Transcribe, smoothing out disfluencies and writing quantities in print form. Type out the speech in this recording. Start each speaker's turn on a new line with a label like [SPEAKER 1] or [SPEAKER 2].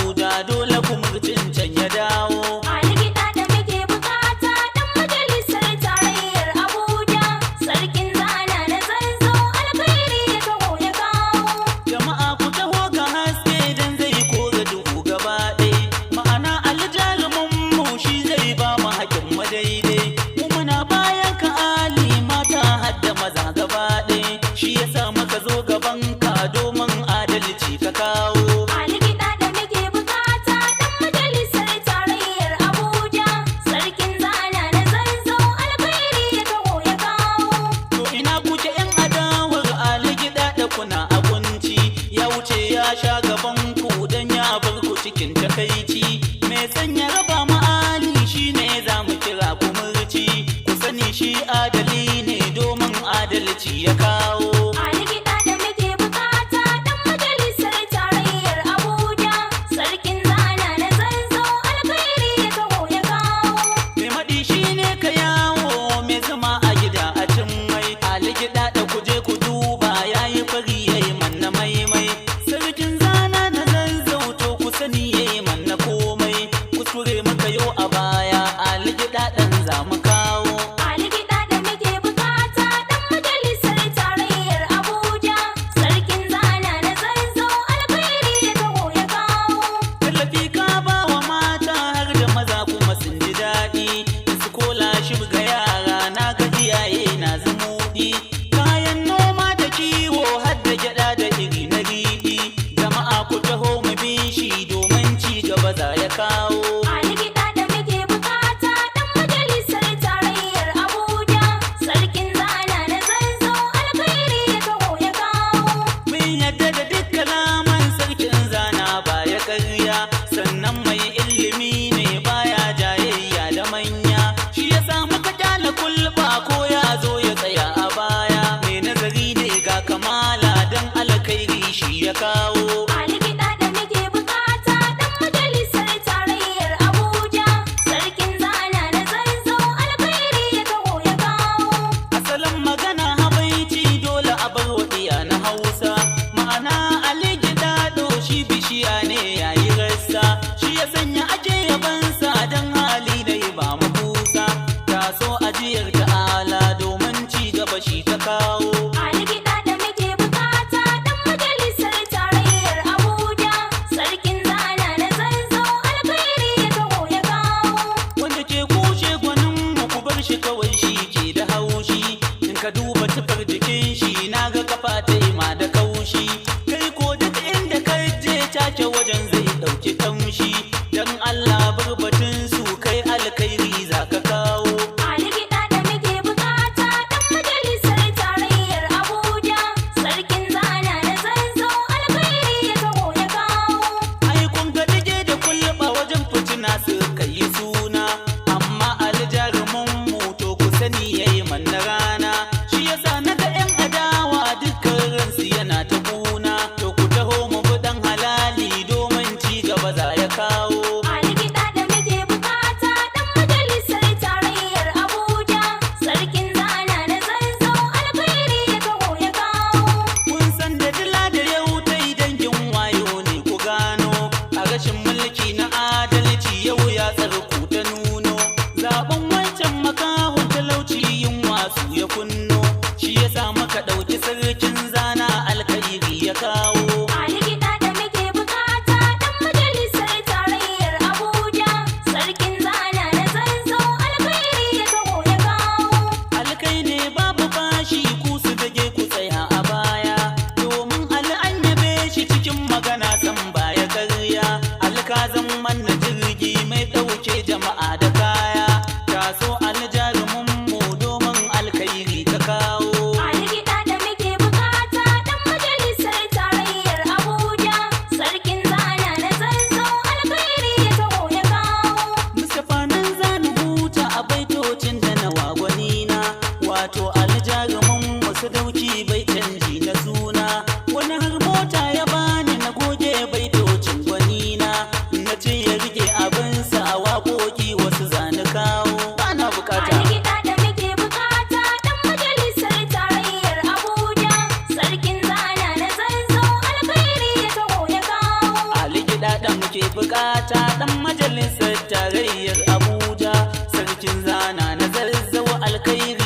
[SPEAKER 1] Abuja dole kumurcin can ya dawo.
[SPEAKER 2] Aligida da muke bukata dan majalisar tarayyar Abuja, sarkin zana na zanzo alkhairi ya taho ya kawo.
[SPEAKER 1] Jama'a ku taho ga haske dan zai kore duhu gaba ɗaya. Ma'ana aljarumin mu shi zai ba mu hakin mu daidai. Mu muna bayan ka Ali mata hadda maza gaba ɗaya. Shi yasa muka zo gaban ka domin adalci ka kawo.
[SPEAKER 2] Aligida da muke bukata dan majalisar tarayyar Abuja, sarkin zana na zanzo alkhairi ya taho ya kawo.
[SPEAKER 1] To ina kuke yan adawar Aligida da kuna abunci. Ya wuce ya sha gaban ku dan ya bar ku cikin takaici. Me sanya raba mu Ali shine za mu kira ku murci. Ku sani shi adali ne domin adalci ya kawo.
[SPEAKER 2] Aligida da muke bukata dan majalisar tarayyar Abuja, sarkin zana na zanzo alkhairi ya taho ya kawo.
[SPEAKER 1] Me maɗi shine ka yawo me zama a gida a cin mai. Aligida da ku je ku duba yayi fari yayi manna maimai. Sarkin zana na zanzauto ku sani yayi manna komai. Kuskure muka yau a baya Aligida ɗan za mu kawo.
[SPEAKER 2] Aligida da muke bukata dan majalisar tarayyar Abuja, sarkin zana na zanzo alkhairi ya taho ya kawo.
[SPEAKER 1] Tallafi ka ba wa mata har da maza kuma sun ji daɗi. Su kola shi ga yara na ga iyaye na zumuɗi. Kayan noma da kiwo har da gyaɗa da iri na riɗi. Jama'a ku taho mu bi shi domin ci gaba za ya kawo.
[SPEAKER 2] Aligida da muke bukata dan majalisar tarayyar Abuja, sarkin zana na zanzo alkhairi ya taho ya kawo.
[SPEAKER 1] Mun yadda da duk kalaman sarkin zana baya karya. Sannan mai ilimi ne baya jayayya da manya. Shi yasa muka kyala kulba ko ya zo ya tsaya a baya. Mai nazari ne ga kamala dan alkhairi shi ya kawo.
[SPEAKER 2] Aligida da muke bukata dan majalisar tarayyar Abuja, sarkin zana na zanzo alkhairi ya taho ya kawo.
[SPEAKER 1] Asalin magana habaici dole a bar wa iya na Hausa. Ma'ana Aligida shi bishiya ne yayi rassa. Shi ya sanya ake yabansa dan hali dai ba mu kusa. Taso ajiyar ta'ala domin ci gaba shi ta kawo.
[SPEAKER 2] Aligida da muke bukata dan majalisar tarayyar Abuja, sarkin zana na zanzo alkhairi ya taho ya kawo.
[SPEAKER 1] Wanda ke kushe gwanin mu ku bar shi kawai shi ke da haushi. In ka duba tufar jikin shi naga kafa ta ma da kaushi. Kai ko duk inda ka je take wajen zai dauki kamshi. Dan Allah bar batun su kai alkhairi za ka kawo.
[SPEAKER 2] Aligida da muke bukata dan majalisar tarayyar Abuja, sarkin zana na zanzo alkhairi ya taho ya kawo.
[SPEAKER 1] Ai kun ga dige da kulba wajen fitina suka yi suna. Amma aljarumin mu to ku sani yayi manna rana. Shi yasa naga yan adawa dukkan ransu yana ta kuna. To ku taho mu bi dan halali domin ci gaba za ya kawo.
[SPEAKER 2] Aligida da muke bukata dan majalisar tarayyar Abuja, sarkin zana na zanzo alkhairi ya taho ya kawo.
[SPEAKER 1] Kun san da dila da yau ta yi dangin wayo ne ku gano. A rashin mulki na adalci yau ya tsarku ta nuno. Zaben wancan makahun talauci yin wasu ya kunno. Shi yasa muka ɗauki sarkin zana alkhairi ya kawo.
[SPEAKER 2] Aligida da muke bukata dan majalisar tarayyar Abuja, sarkin zana na zanzo alkhairi ya taho ya kawo.
[SPEAKER 1] Alkai ne babu bashi ku su dage ku tsaya a baya. Domin an yabe shi cikin magana san baya karya. Alkazan manna jirgi mai ɗauke jama'a da kaya. Taso aljarumin mu domin alkhairi ka kawo.
[SPEAKER 2] Aligida da muke bukata dan majalisar tarayyar Abuja, sarkin zana na zanzo alkhairi ya taho ya kawo.
[SPEAKER 1] Mustapha nan zani huta a baitocin da na wagwanina. Wato aljarumin mu sadauki bai canji na suna. Wani har mota ya bani na goge baitocin gwanina. Na ce ya rike abinsa a waƙoƙi bukata dan majalisar tarayyar Abuja sarkin zana na Zazzau alkhairi